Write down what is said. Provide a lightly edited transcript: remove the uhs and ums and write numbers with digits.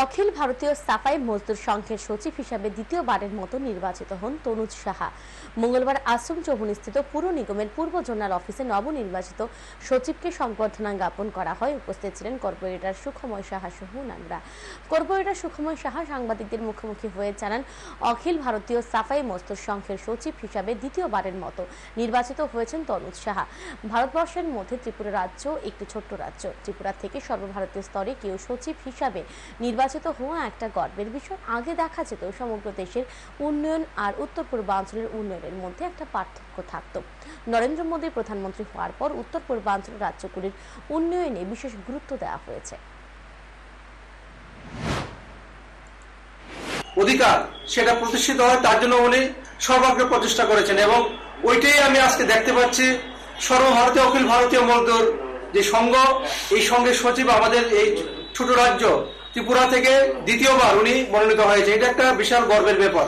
অখিল ভারতীয় সাফাই মজদুর সংঘের সচিব হিসাবে দ্বিতীয়বারের মতো নির্বাচিত হন তনুজ সাহা। মঙ্গলবার আশ্রম চৌবুনিস্থিত পুর নিগমের পূর্ব জোনাল অফিসে নবনির্বাচিত সচিবকে সংবর্ধনা জ্ঞাপন করা হয়। উপস্থিত ছিলেন কর্পোরেটর সুখময় সাহা সহ অন্যান্যরা। কর্পোরেটর সুখময় সাহা সাংবাদিকদের মুখোমুখি হয়ে জানান, অখিল ভারতীয় সাফাই মজদুর সংঘের সচিব হিসাবে দ্বিতীয়বারের মতো নির্বাচিত হয়েছেন তনুজ সাহা। ভারতবর্ষের মধ্যে ত্রিপুরা রাজ্য একটি ছোট্ট রাজ্য। ত্রিপুরা থেকে সর্বভারতীয় স্তরে কেউ সচিব হিসাবে নির্বাচিত হওয়া একটা গর্বের বিষয়। আগে দেখা যেত সমগ্র দেশের উন্নয়ন আর উত্তর পূর্বাঞ্চলের উন্নয়নের মধ্যে একটা পার্থক্য থাকতো। নরেন্দ্র মোদী প্রধানমন্ত্রী হওয়ার পর উত্তর পূর্বাঞ্চল রাজ্যগুলির উন্নয়নে বিশেষ গুরুত্ব দেওয়া হয়েছে। অধিকার সেটা প্রতিষ্ঠিত হয়, তার জন্য উনি সর্বাগ্রে প্রচেষ্টা করেছেন এবং ওইটাই আমি আজকে দেখতে পাচ্ছি। সর্বভারতীয় অখিল ভারতীয় মজদুর যে সংঘ, এই সংঘের সচিব আমাদের এই ছোট রাজ্য ত্রিপুরা থেকে দ্বিতীয়বার উনি মনোনীত হয়েছে। এটা একটা বিশাল গর্বের ব্যাপার।